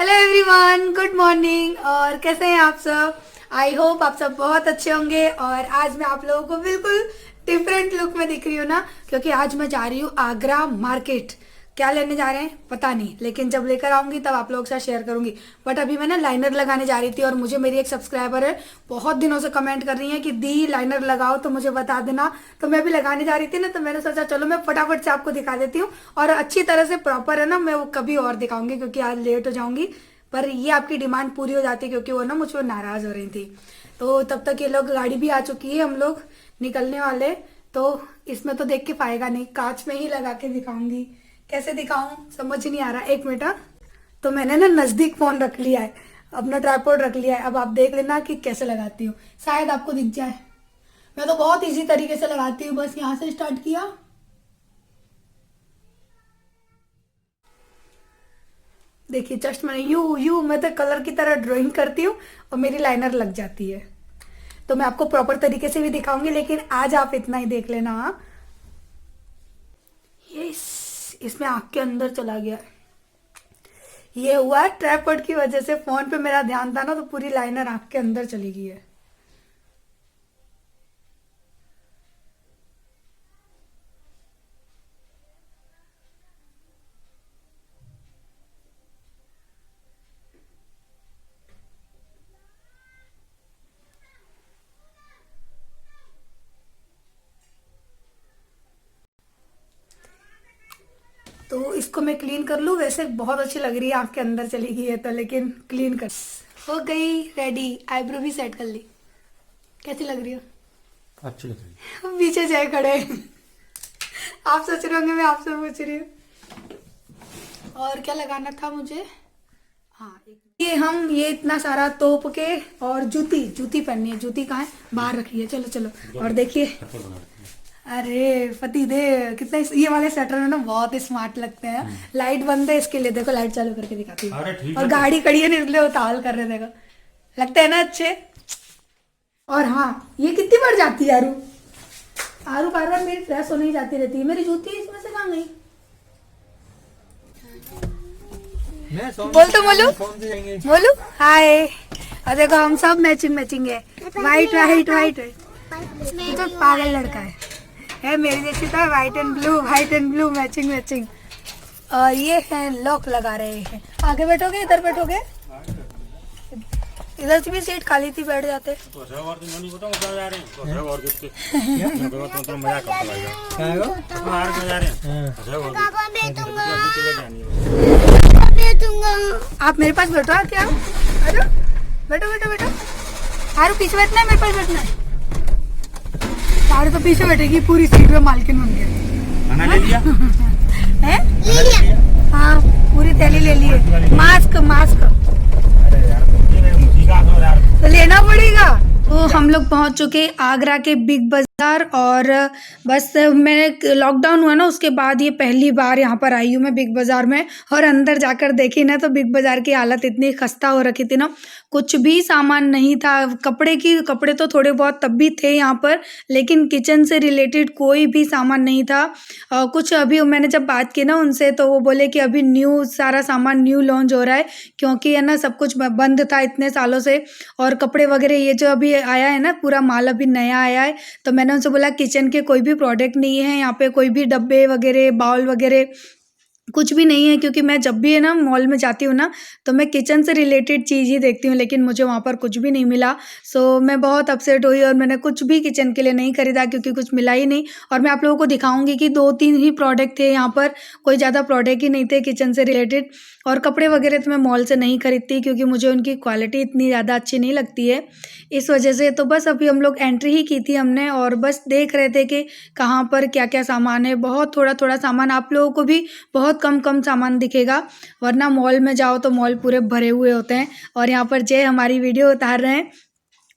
Hello everyone, good morning. और कैसे हैं आप सब? आई होप आप सब बहुत अच्छे होंगे। और आज मैं आप लोगों को बिल्कुल डिफरेंट लुक में दिख रही हूँ ना, क्योंकि आज मैं जा रही हूँ आगरा मार्केट। क्या लेने जा रहे हैं पता नहीं, लेकिन जब लेकर आऊंगी तब आप लोगों के साथ शेयर करूंगी। बट अभी मैं ना लाइनर लगाने जा रही थी, और मुझे मेरी एक सब्सक्राइबर है बहुत दिनों से कमेंट कर रही है कि दी लाइनर लगाओ, तो मुझे बता देना। तो मैं भी लगाने जा रही थी ना, तो मैंने सोचा चलो मैं फटाफट से आपको दिखा देती हूँ। और अच्छी तरह से प्रॉपर है ना, मैं वो कभी और दिखाऊंगी क्योंकि आज लेट हो जाऊंगी। पर ये आपकी डिमांड पूरी हो जाती है, क्योंकि वो ना मुझ पर नाराज हो रही थी। तो तब तक ये लोग, गाड़ी भी आ चुकी है, हम लोग निकलने वाले। तो इसमें तो देख के पाएगा नहीं, कांच में ही लगा के दिखाऊंगी। कैसे दिखाऊं समझ नहीं आ रहा, एक मिनट। तो मैंने ना नजदीक फोन रख लिया है, अपना ट्राइपॉड रख लिया है। अब आप देख लेना कि कैसे लगाती हूँ, शायद आपको दिख जाए। मैं तो बहुत इजी तरीके से लगाती हूँ, बस यहाँ से स्टार्ट किया। देखिए जस्ट मैंने यू यू मैं तो कलर की तरह ड्राइंग करती हूँ और मेरी लाइनर लग जाती है। तो मैं आपको प्रॉपर तरीके से भी दिखाऊंगी, लेकिन आज आप इतना ही देख लेना। हाँ, ये इसमें आँख के अंदर चला गया। ये हुआ ट्राइपॉड की वजह से, फोन पे मेरा ध्यान था ना, तो पूरी लाइनर आँख के अंदर चली गई है। तो इसको मैं क्लीन कर लूँ। वैसे बहुत अच्छी लग रही है, आँख के अंदर चली गई है तो, लेकिन क्लीन कर हो गई रेडी। आईब्रो भी सेट कर ली। कैसी लग रही हो? अच्छी लग रही है। पीछे जाए खड़े आप सोच रहे होंगे मैं आपसे पूछ रही हूँ। और क्या लगाना था मुझे? हाँ, ये इतना सारा तोप के, और जूती जूती पहननी है। जूती कहाँ है? बाहर रखी है। चलो चलो। और देखिए, अरे फती दे कितना ये वाले स्वेटर में ना बहुत स्मार्ट लगते हैं। लाइट बंद है इसके लिए, देखो लाइट चालू करके दिखाती हूँ। अरे ठीक और है। गाड़ी खड़ी है ना, इसलिए उतावल कर रहे, देखो लगते हैं ना अच्छे। और हाँ, ये कितनी बार जाती है आरू? आरू बार बार मेरी फ्रेश होने ही जाती रहती है। मेरी जूती इसमें से कहाँ गई? बोल तो बोलू बोलू हाय। और देखो हम सब मैचिंग मैचिंग है, वाइट वाइट वाइट। ये तो पागल लड़का है मेरी जैसी तो, white and blue matching matching. और ये है लॉक लगा रहे हैं। आगे बैठोगे, इधर बैठोगे, इधर से भी सीट खाली थी, बैठ जाते। आप मेरे पास बैठो। क्या बैठो बैठो बैठो बैठो। आरू पीछे बैठना है, मेरे पास बैठना है। आरू तो पीछे बैठेगी, पूरी सीट में मालकिन बन गई। खाना ले लिया? है? ले लिया। हाँ, पूरी थैली ले लिए। मास्क मास्क तो लेना पड़ेगा। तो हम लोग पहुंच चुके आगरा के बिग बाजार। और बस मैं लॉकडाउन हुआ ना, उसके बाद ये पहली बार यहाँ पर आई हूँ मैं बिग बाजार में। और अंदर जाकर देखी ना, तो बिग बाजार की हालत इतनी खस्ता हो रखी थी ना, कुछ भी सामान नहीं था। कपड़े तो थोड़े बहुत तब भी थे यहाँ पर, लेकिन किचन से रिलेटेड कोई भी सामान नहीं था। कुछ अभी मैंने जब बात की ना उनसे, तो वो बोले कि अभी सारा सामान न्यू लॉन्च हो रहा है, क्योंकि है ना सब कुछ बंद था इतने सालों से। और कपड़े वगैरह ये जो अभी आया है ना, पूरा माल अभी नया आया है। तो मैंने उनसे बोला किचन के कोई भी प्रोडक्ट नहीं है यहाँ पे, कोई भी डब्बे वगैरह बाउल वगैरह कुछ भी नहीं है। क्योंकि मैं जब भी है ना मॉल में जाती हूँ ना, तो मैं किचन से रिलेटेड चीज़ ही देखती हूँ, लेकिन मुझे वहाँ पर कुछ भी नहीं मिला। सो मैं बहुत अपसेट हुई, और मैंने कुछ भी किचन के लिए नहीं खरीदा, क्योंकि कुछ मिला ही नहीं। और मैं आप लोगों को दिखाऊंगी कि 2-3 ही प्रोडक्ट थे यहाँ पर, कोई ज़्यादा प्रोडक्ट ही नहीं थे किचन से रिलेटेड। और कपड़े वगैरह तो मैं मॉल से नहीं खरीदती, क्योंकि मुझे उनकी क्वालिटी इतनी ज़्यादा अच्छी नहीं लगती है, इस वजह से। तो बस अभी हम लोग एंट्री ही की थी हमने, और बस देख रहे थे कि कहाँ पर क्या क्या सामान है। बहुत थोड़ा थोड़ा सामान, आप लोगों को भी बहुत कम कम सामान दिखेगा, वरना मॉल में जाओ तो मॉल पूरे भरे हुए होते हैं। और यहाँ पर जय हमारी वीडियो उतार रहे हैं।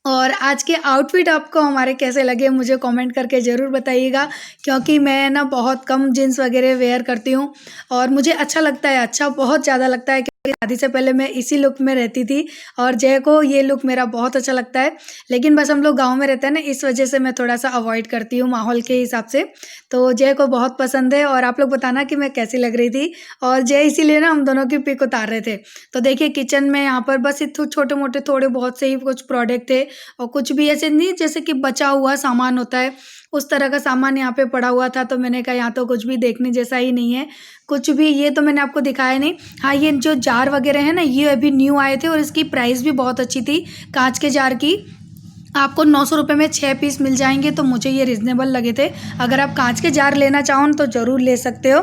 और आज के आउटफिट आपको हमारे कैसे लगे मुझे कमेंट करके ज़रूर बताइएगा, क्योंकि मैं ना बहुत कम जीन्स वगैरह वेयर करती हूँ, और मुझे अच्छा लगता है, अच्छा बहुत ज़्यादा लगता है। शादी से पहले मैं इसी लुक में रहती थी और जय को ये लुक मेरा बहुत अच्छा लगता है, लेकिन बस हम लोग गांव में रहते हैं ना, इस वजह से मैं थोड़ा सा अवॉइड करती हूँ माहौल के हिसाब से। तो जय को बहुत पसंद है और आप लोग बताना कि मैं कैसी लग रही थी। और जय इसीलिए ना हम दोनों की पिक उतार रहे थे। तो देखिए किचन में यहाँ पर बस इतने छोटे मोटे थोड़े बहुत से ही कुछ प्रोडक्ट थे और कुछ भी ऐसे नहीं जैसे कि बचा हुआ सामान होता है उस तरह का सामान यहाँ पे पड़ा हुआ था। तो मैंने कहा यहाँ तो कुछ भी देखने जैसा ही नहीं है कुछ भी। ये तो मैंने आपको दिखाया नहीं। हाँ, ये जो जार वगैरह है ना, ये अभी न्यू आए थे और इसकी प्राइस भी बहुत अच्छी थी। कांच के जार की आपको 900 रुपये में 6 पीस मिल जाएंगे, तो मुझे ये रिजनेबल लगे थे। अगर आप कांच के जार लेना चाहो तो ज़रूर ले सकते हो।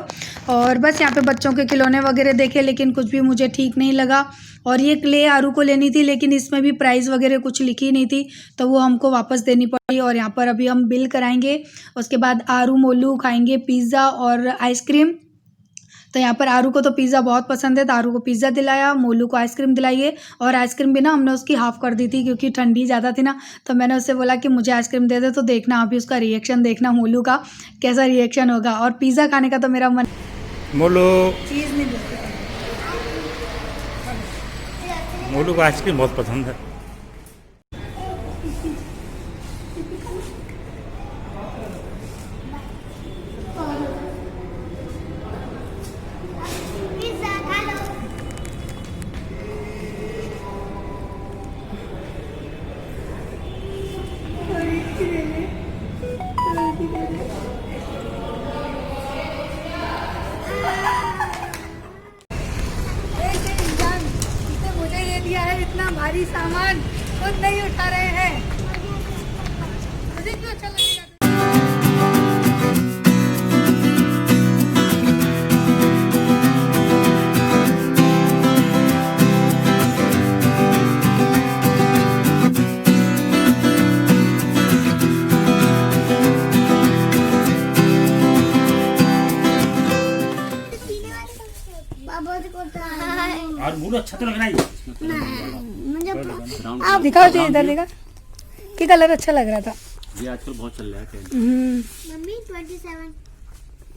और बस यहाँ पे बच्चों के खिलौने वगैरह देखे, लेकिन कुछ भी मुझे ठीक नहीं लगा। और ये क्ले आरू को लेनी थी, लेकिन इसमें भी प्राइस वगैरह कुछ लिखी नहीं थी, तो वो हमको वापस देनी पड़ी। और यहाँ पर अभी हम बिल कराएंगे, उसके बाद आरू मोलू खाएंगे पिज़्ज़ा और आइसक्रीम। तो यहाँ पर आरू को तो पिज़्ज़ा बहुत पसंद है, तो आरू को पिज़्ज़ा दिलाया, मोलू को आइसक्रीम दिलाइए। और आइसक्रीम भी ना हमने उसकी हाफ़ कर दी थी क्योंकि ठंडी ज़्यादा थी ना, तो मैंने उससे बोला कि मुझे आइसक्रीम दे दे। तो देखना अभी उसका रिएक्शन देखना, मोलू का कैसा रिएक्शन होगा। और पिज़्ज़ा खाने का तो मेरा मन मोलू चीज़ नहीं बोलती। मोलू को आइसक्रीम बहुत पसंद है। मुझे ये दिया है इतना भारी सामान, खुद नहीं उठा रहे हैं। मुझे क्यों अच्छा लगेगा। और मोलू अच्छा तो लग रहा है। आप दिखाओ जी, इधर दिखा कि कलर अच्छा लग रहा था। ये आजकल बहुत चल रहा है। मम्मी 27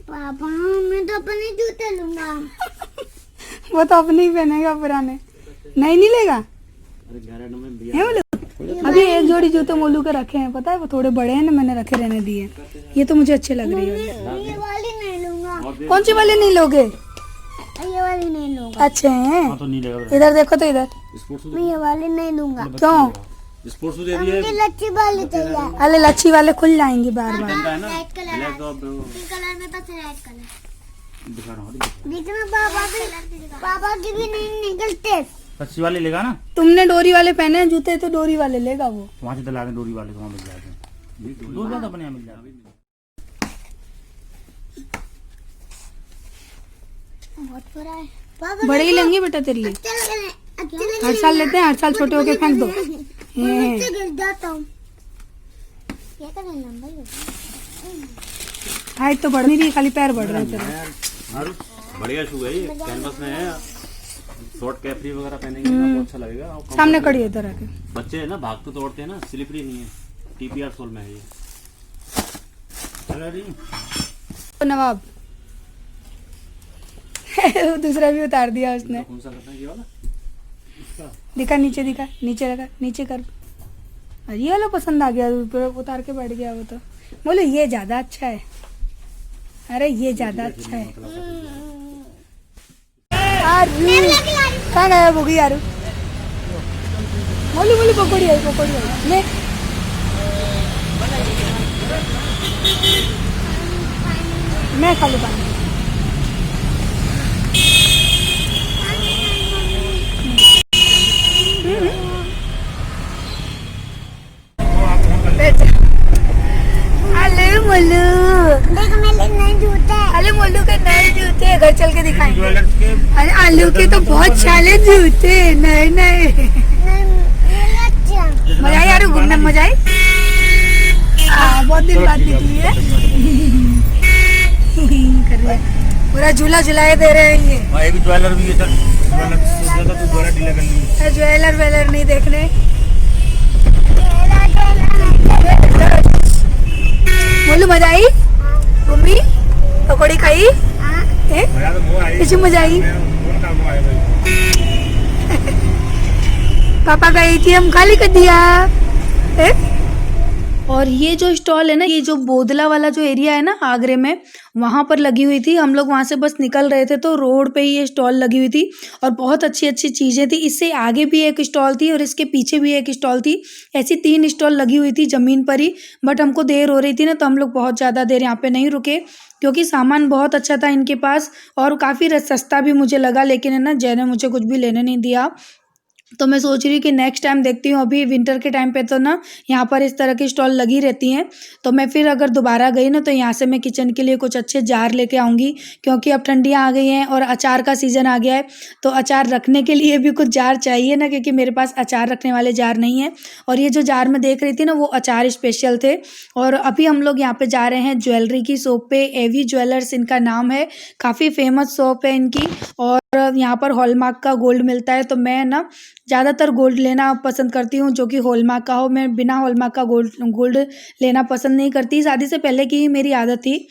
पापा मैं तो अपने जूते लूंगा। वो तो अपने ही पहनेगा, पुराने नहीं लेगा। अरे 11 नंबर में है मोलू? अभी एक जोड़ी जूते मोलू के रखे हैं, पता है वो थोड़े बड़े हैं ना, मैंने रखे रहने दिए। ये तो मुझे अच्छे लग रही है। ये वाली नहीं लूंगा। कौन सी वाले नहीं लोगे? ये वाली नहीं लूंगा। अच्छे हैं। हाँ तो नहीं लगा। इधर देखो तो इधर। स्पोर्ट्स मैं ये वाली नहीं लूंगा। क्यों? स्पोर्ट्स दे दिए। मुझे लच्छी वाली चाहिए। अरे लच्छी वाले खुल जाएंगे बार बार। है ना रेड कलर है। ब्लैक और पिंक कलर में बस रेड कलर दिखा रहा हूँ। दिखना। पापा की भी नहीं निकलते। अच्छी वाले लेगा ना। तुमने डोरी वाले पहने हैं जूते, तो डोरी वाले लेगा वो। वहाँ से दिला डोरी वाले को, वहाँ मिल जाएगा। डोरी वाला अपने यहाँ मिल जाएगा। बहुत बुरा है पापा। बड़े ही लेंगे बेटा तेरे लिए। हर साल लेते हैं, हर साल छोटे होके फेंक दो। गिर जाता हूँ। क्या करना लंबा हाइट तो बढ़ नहीं रही, खाली पैर बढ़ रहे हैं तेरे। और बढ़िया शू है ये, कैनवस में है। शॉर्ट कैपरी वगैरह पहनेंगे ना बहुत अच्छा लगेगा। और सामने खड़ी है इधर आके। बच्चे है ना, भागते तोड़ते हैं ना, स्लिपरी नहीं है। TPR सोल में है ये। चलो जी नवाब दूसरा भी उतार दिया उसने। कौन सा करना है ये वाला? दिखा नीचे, दिखा नीचे रखा, नीचे कर। अरे ये वाला पसंद आ गया, उतार के बैठ गया वो। तो बोलो ये ज्यादा अच्छा है। अरे ये ज्यादा अच्छा है। कहाँ गया भूगी यारू? बोली बोली पकौड़ी आई, पकौड़ी आई। ले मैं खा लूँ पानी। अरे मोलू, देख मेरे नए जूते। अरे मोलू के नए जूते, घर चल के दिखाएंगे। ज्वेलर्स के अरे आलू के तो बहुत सारे जूते नए नए। मजा आई यार, घूमने में मजा आई। बहुत दिन बाद निकली है। कर रहे हैं। पूरा झूला झुलाए दे रहे हैं ये। ये भी ज्वेलर भी है सर। ज्वेलर तो ज्वेलर डीलर करनी है। ज्वेलर वेलर नहीं देखने। बोलू मजा आई? घूमी, पकौड़ी खाई, तो किसी मजा आई? भाई पापा का ATM खाली कर दिया है? और ये जो स्टॉल है ना, ये जो बोदला वाला जो एरिया है ना आगरे में, वहाँ पर लगी हुई थी। हम लोग वहाँ से बस निकल रहे थे तो रोड पे ही ये स्टॉल लगी हुई थी और बहुत अच्छी अच्छी चीज़ें थी। इससे आगे भी एक स्टॉल थी और इसके पीछे भी एक स्टॉल थी। ऐसी 3 स्टॉल लगी हुई थी ज़मीन पर ही। बट हमको देर हो रही थी ना, तो हम लोग बहुत ज़्यादा देर यहाँ पे नहीं रुके क्योंकि सामान बहुत अच्छा था इनके पास और काफ़ी सस्ता भी मुझे लगा। लेकिन है ना, जय ने मुझे कुछ भी लेने नहीं दिया। तो मैं सोच रही हूँ कि नेक्स्ट टाइम देखती हूँ। अभी विंटर के टाइम पे तो ना यहाँ पर इस तरह की स्टॉल लगी रहती हैं, तो मैं फिर अगर दोबारा गई ना तो यहाँ से मैं किचन के लिए कुछ अच्छे जार लेके आऊँगी क्योंकि अब ठंडियाँ आ गई हैं और अचार का सीज़न आ गया है। तो अचार रखने के लिए भी कुछ जार चाहिए ना, क्योंकि मेरे पास अचार रखने वाले जार नहीं है। और ये जो जार मैं देख रही थी ना, वो अचार स्पेशल थे। और अभी हम लोग यहाँ पे जा रहे हैं ज्वेलरी की शॉप पे। एवी ज्वेलर्स इनका नाम है, काफ़ी फेमस शॉप है इनकी और यहाँ पर हॉलमार्क का गोल्ड मिलता है। तो मैं ना ज़्यादातर गोल्ड लेना पसंद करती हूँ जो कि हॉलमार्क का हो। मैं बिना हॉलमार्क का गोल्ड लेना पसंद नहीं करती। शादी से पहले की ही मेरी आदत थी,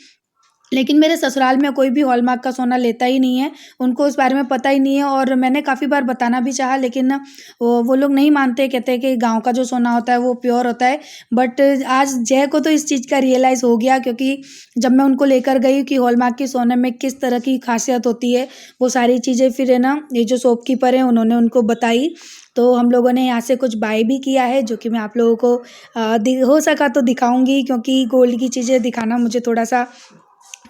लेकिन मेरे ससुराल में कोई भी हॉलमार्क का सोना लेता ही नहीं है, उनको उस बारे में पता ही नहीं है। और मैंने काफ़ी बार बताना भी चाहा, लेकिन ना वो लोग नहीं मानते, कहते हैं कि गांव का जो सोना होता है वो प्योर होता है। बट आज जय को तो इस चीज़ का रियलाइज़ हो गया, क्योंकि जब मैं उनको लेकर गई कि हॉलमार्क के सोने में किस तरह की खासियत होती है, वो सारी चीज़ें फिर है ना, ये जो शॉपकीपर हैं उन्होंने उनको बताई। तो हम लोगों ने यहाँ से कुछ बाय भी किया है, जो कि मैं आप लोगों को हो सका तो दिखाऊंगी, क्योंकि गोल्ड की चीज़ें दिखाना मुझे थोड़ा सा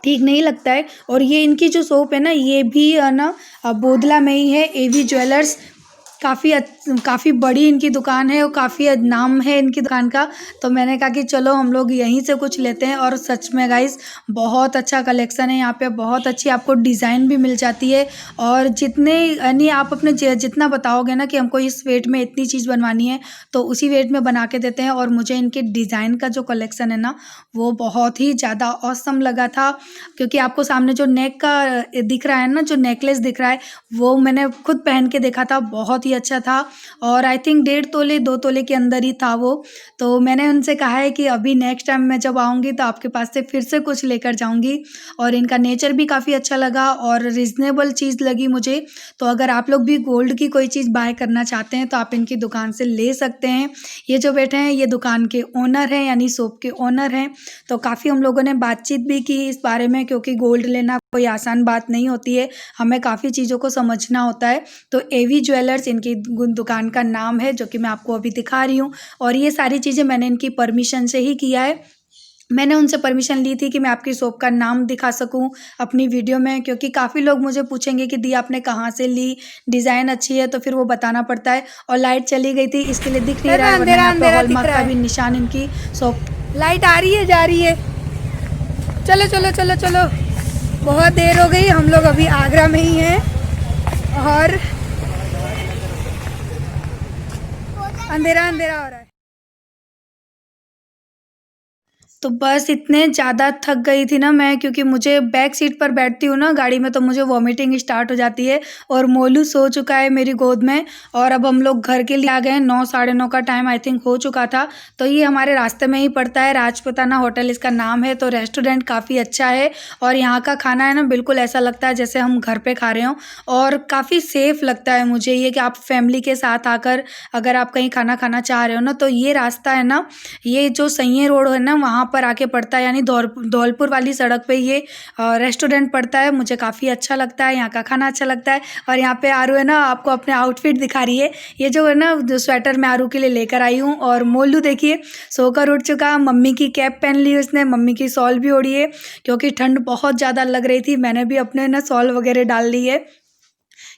ठीक नहीं लगता है। और ये इनकी जो शॉप है ना, ये भी ना बोदला में ही है, एवी ज्वेलर्स। काफ़ी बड़ी इनकी दुकान है और काफ़ी नाम है इनकी दुकान का। तो मैंने कहा कि चलो हम लोग यहीं से कुछ लेते हैं। और सच में गाइस, बहुत अच्छा कलेक्शन है यहाँ पे, बहुत अच्छी आपको डिज़ाइन भी मिल जाती है। और जितने यानी आप अपने जितना बताओगे ना कि हमको इस वेट में इतनी चीज़ बनवानी है, तो उसी वेट में बना के देते हैं। और मुझे इनके डिज़ाइन का जो कलेक्शन है ना, वो बहुत ही ज़्यादा ऑसम लगा था, क्योंकि आपको सामने जो नेक का दिख रहा है ना, जो नेकलेस दिख रहा है, वो मैंने खुद पहन के देखा था, बहुत ही अच्छा था। और आई थिंक 1.5 तोले 2 तोले के अंदर ही था वो। तो मैंने उनसे कहा है कि अभी नेक्स्ट टाइम मैं जब आऊँगी तो आपके पास से फिर से कुछ लेकर जाऊँगी। और इनका नेचर भी काफ़ी अच्छा लगा और रिजनेबल चीज़ लगी मुझे। तो अगर आप लोग भी गोल्ड की कोई चीज़ बाय करना चाहते हैं तो आप इनकी दुकान से ले सकते हैं। ये जो बैठे हैं, ये दुकान के ओनर हैं, यानी शॉप के ओनर हैं। तो काफ़ी हम लोगों ने बातचीत भी की इस बारे में, क्योंकि गोल्ड लेना कोई आसान बात नहीं होती है, हमें काफ़ी चीज़ों को समझना होता है। तो एवी ज्वेलर्स इनकी दुकान का नाम है, जो कि मैं आपको अभी दिखा रही हूँ। और ये सारी चीज़ें मैंने इनकी परमिशन से ही किया है। मैंने उनसे परमिशन ली थी कि मैं आपकी शॉप का नाम दिखा सकूं अपनी वीडियो में, क्योंकि काफ़ी लोग मुझे पूछेंगे कि दी आपने कहाँ से ली, डिज़ाइन अच्छी है, तो फिर वो बताना पड़ता है। और लाइट चली गई थी, इसके लिए दिख नहीं रहा है, वरना यहाँ पे हॉलमार्क का भी निशान इनकी शॉप। लाइट आ रही है, जा रही है। चलो चलो चलो चलो, बहुत देर हो गई। हम लोग अभी आगरा में ही हैं और अंधेरा अंधेरा हो रहा है। तो बस इतने ज़्यादा थक गई थी ना मैं, क्योंकि मुझे बैक सीट पर बैठती हूँ ना गाड़ी में, तो मुझे वॉमिटिंग स्टार्ट हो जाती है। और मोलू सो चुका है मेरी गोद में। और अब हम लोग घर के लिए आ गए हैं, 9 साढ़े 9 का टाइम आई थिंक हो चुका था। तो ये हमारे रास्ते में ही पड़ता है, राजपुताना होटल इसका नाम है। तो रेस्टोरेंट काफ़ी अच्छा है और यहाँ का खाना है ना, बिल्कुल ऐसा लगता है जैसे हम घर पर खा रहे हों। और काफ़ी सेफ़ लगता है मुझे ये कि आप फैमिली के साथ आकर अगर आप कहीं खाना खाना चाह रहे हो ना, तो ये रास्ता है ना, ये जो सैये रोड है ना, वहाँ पर आके पड़ता है, यानी धौलपुर वाली सड़क पे ये रेस्टोरेंट पड़ता है। मुझे काफ़ी अच्छा लगता है, यहाँ का खाना अच्छा लगता है। और यहाँ पे आरू है ना, आपको अपने आउटफिट दिखा रही है। ये जो है ना, जो स्वेटर मैं आरू के लिए लेकर आई हूँ। और मोलू देखिए सोकर उठ चुका, मम्मी की कैप पहन ली उसने, मम्मी की शॉल भी ओढ़ी है, क्योंकि ठंड बहुत ज़्यादा लग रही थी। मैंने भी अपने ना शॉल वगैरह डाल ली है,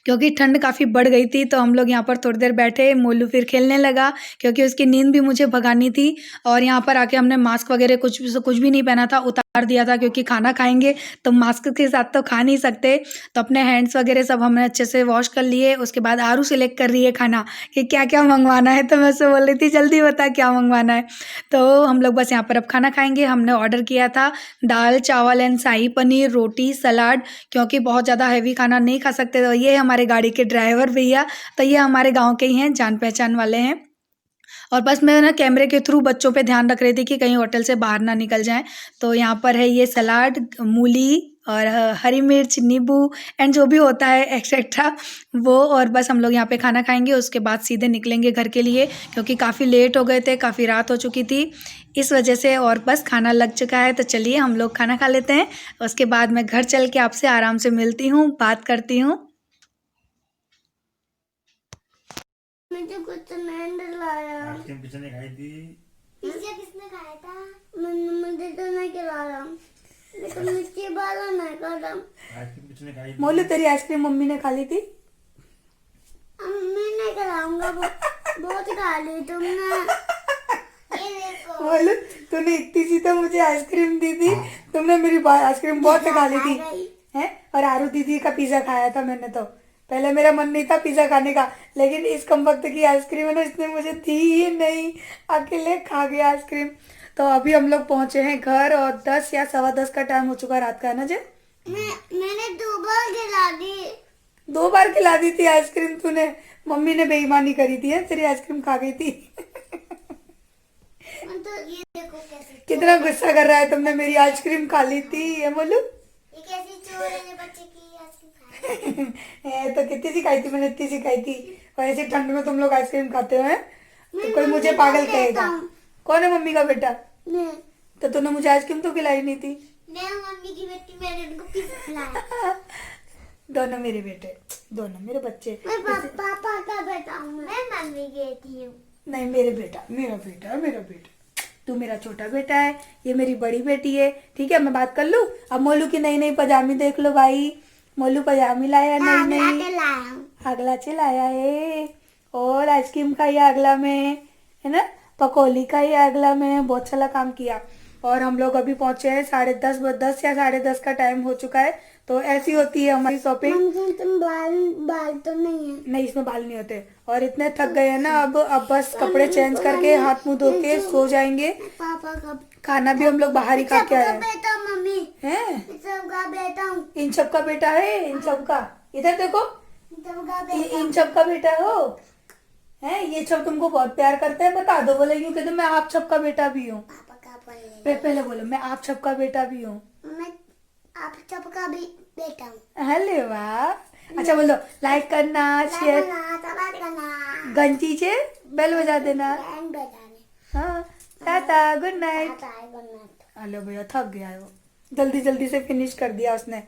क्योंकि ठंड काफ़ी बढ़ गई थी। तो हम लोग यहाँ पर थोड़ी देर बैठे, मोलू फिर खेलने लगा, क्योंकि उसकी नींद भी मुझे भगानी थी। और यहाँ पर आके हमने मास्क वगैरह कुछ भी नहीं पहना था, उतार दिया था, क्योंकि खाना खाएंगे तो मास्क के साथ तो खा नहीं सकते। तो अपने हैंड्स वगैरह सब हमने अच्छे से वॉश कर लिए। उसके बाद आरू सिलेक्ट कर रही है खाना कि क्या क्या मंगवाना है। तो मैं उससे बोल रही थी जल्दी बता क्या मंगवाना है। तो हम लोग बस यहाँ पर अब खाना खाएंगे। हमने ऑर्डर किया था दाल चावल एंड शाही पनीर, रोटी, सलाद, क्योंकि बहुत ज़्यादा हैवी खाना नहीं खा सकते। तो ये हमारे गाड़ी के ड्राइवर भैया, तो ये हमारे गांव के ही हैं, जान पहचान वाले हैं। और बस मैं ना कैमरे के थ्रू बच्चों पे ध्यान रख रही थी कि कहीं होटल से बाहर ना निकल जाएं। तो यहाँ पर है ये सलाद, मूली और हरी मिर्च, नींबू एंड जो भी होता है एक्सेट्रा वो। और बस हम लोग यहाँ पे खाना खाएंगे, उसके बाद सीधे निकलेंगे घर के लिए, क्योंकि काफ़ी लेट हो गए थे, काफ़ी रात हो चुकी थी इस वजह से। और बस खाना लग चुका है, तो चलिए हम लोग खाना खा लेते हैं। उसके बाद मैं घर चल के आपसे आराम से मिलती हूँ, बात करती हूँ। मुझे कुछ नहीं दिलाया। आइसक्रीम किसने खाई थी? पिज्जा किसने खाया था? मुझे तो नहीं खिलाया। लेकिन मिर्ची वाला नहीं खाया। आइसक्रीम किसने खाई थी? मोलू तेरी आइसक्रीम मम्मी ने खा ली थी। मैं नहीं खिलाऊंगा, बहुत खा ली तुमने। ये देखो। मोलू तूने इतनी सी तो मुझे आइसक्रीम दी थी, तुमने मेरी आइसक्रीम बहुत खा ली थी हैं। और आरू दीदी का पिज्जा खाया था मैंने। तो पहले मेरा मन नहीं था पिज्जा खाने का, लेकिन इस कम वक्त की आइसक्रीम है ना, इसने मुझे दी ही नहीं, अकेले खा गया आइसक्रीम। तो अभी हम लोग पहुंचे हैं घर और 10 या 10:15 का टाइम हो चुका रात का, है ना जी? मैंने 2 बार खिला दी। 2 बार खिला दी थी आइसक्रीम तूने। मम्मी ने बेईमानी करी थी, तेरी आइसक्रीम खा गई थी। तो ये देखो कैसे कितना गुस्सा कर रहा है, तुमने मेरी आइसक्रीम खा ली थी ये बोलू। ये कैसी चोर है, बच्चे की आइसक्रीम खाए। तो कितनी सी खाई थी मैंने, इतनी सी खाई थी। और ऐसी ठंड में तुम लोग आइसक्रीम खाते हो हैं, तो कोई मुझे पागल कहेगा। कौन है मम्मी का बेटा? मैं तो तूने मुझे आइसक्रीम तो खिलाई नहीं थी। मम्मी की बेटी, मैंने उनको पिज्जा खिलाया। दोनों मेरे बेटे, दोनों मेरे बच्चे। मैं पापा का बेटा हूँ। मैं मम्मी की बेटी हूँ। नहीं मेरे बेटा, मेरा बेटा है, मेरा बेटा। तू मेरा छोटा बेटा है, ये मेरी बड़ी बेटी है। ठीक है, मैं बात कर लूँ। अब मोलू की नई नई पजामी देख लो भाई। मोलू पजामी लाया नई नई, अगला चलाया है। और आइसक्रीम खाई अगला में, है ना, पकौड़ी खाई अगला में। बहुत अच्छा काम किया। और हम लोग अभी पहुंचे हैं 10:30 या 10:30 का टाइम हो चुका है। तो ऐसी होती है हमारी शॉपिंग। तुम बाल तो नहीं है? नहीं, इसमें बाल नहीं होते। और इतने थक गए हैं ना, अब बस कपड़े चेंज करके हाथ मुंह धो के सो जाएंगे। पापा का खाना भी हम लोग बाहर ही खा के आए हैं। बेटा मम्मी हैं? सबका बेटा हूँ। इन सब का बेटा है, इन सब का। इधर देखो, सबका इन सब का बेटा हो है। ये सब तुमको बहुत प्यार करते हैं, बता दो। बोले यूँ कहते मैं आप सबका बेटा भी हूँ। पापा का पहले बोलो मैं आप सबका बेटा भी हूँ। मैं आप सबका भी बेटा हूँ। अरे वाह। अच्छा बोलो, लाइक करना, शेयर, घंटी से बेल बजा देना। हाँ, टाटा, गुड नाइट। हेलो भैया, थक गया है वो, जल्दी जल्दी से फिनिश कर दिया उसने।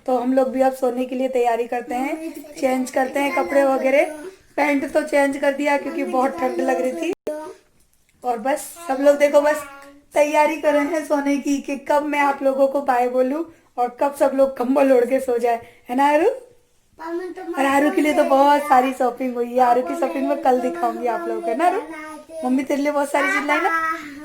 तो हम लोग भी अब सोने के लिए तैयारी करते हैं, चेंज करते हैं कपड़े वगैरह। पैंट तो चेंज कर दिया क्योंकि बहुत ठंड लग रही थी। और बस सब लोग देखो, बस तैयारी कर रहे हैं सोने की कि कब मैं आप लोगों को बाय बोलूं और कब सब लोग कंबल ओढ़ के सो जाए, है ना आरू? और आरू के लिए तो बहुत सारी शॉपिंग हुई है। आरू की शॉपिंग में कल दिखाऊंगी आप लोगों को, है ना आरू? मम्मी तेरे लिए बहुत सारी चीज लाई ना,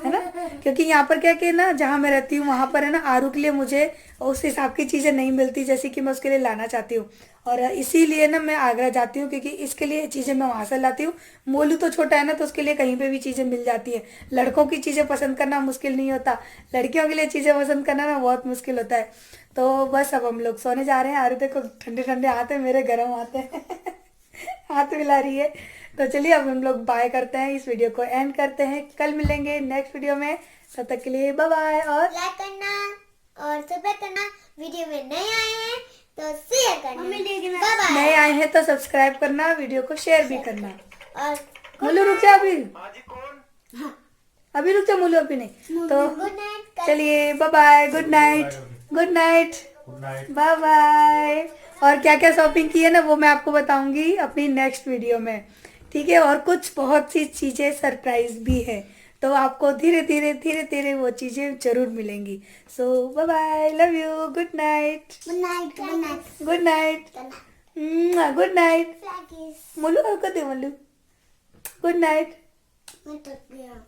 है ना? क्योंकि यहाँ पर क्या कि ना, जहाँ मैं रहती हूँ वहाँ पर है ना, आरू के लिए मुझे उस हिसाब की चीजें नहीं मिलती जैसे कि मैं उसके लिए लाना चाहती हूँ। और इसीलिए ना मैं आगरा जाती हूँ, क्योंकि इसके लिए चीजें मैं वहां से लाती हूँ। मोलू तो छोटा है ना, तो उसके लिए कहीं पे भी चीजें मिल जाती है। लड़कों की चीजें पसंद करना मुश्किल नहीं होता, लड़कियों के लिए चीजें पसंद करना ना बहुत मुश्किल होता है। तो बस अब हम लोग सोने जा रहे हैं। आरू देखो, ठंडे ठंडे हाथ है मेरे, गर्म हाथ है। हाथ मिला रही है। तो चलिए अब हम लोग बाय करते हैं, इस वीडियो को एंड करते हैं। कल मिलेंगे नेक्स्ट वीडियो में, तब तक के लिए बाय बाय। और लाइक करना और सब्सक्राइब करना। वीडियो में नए आए हैं तो शेयर करना। Bye bye. नए आए हैं तो सब्सक्राइब करना, वीडियो को शेयर भी करना। और मोलू रुक जा अभी, अभी रुक जा मोलू, अभी नहीं। तो गुड नाइट। चलिए bye bye, good night, good night, bye bye. और क्या क्या शॉपिंग की है ना, वो मैं आपको बताऊंगी अपनी नेक्स्ट वीडियो में, ठीक है? और कुछ बहुत सी चीजें सरप्राइज भी है, तो आपको धीरे धीरे धीरे धीरे वो चीजें जरूर मिलेंगी। So bye bye, love you, good night, good night. Good night. Good night, good night. फ्लैकिस। मोलू और को दे मोलू, गुड नाइट। मैं थक गया।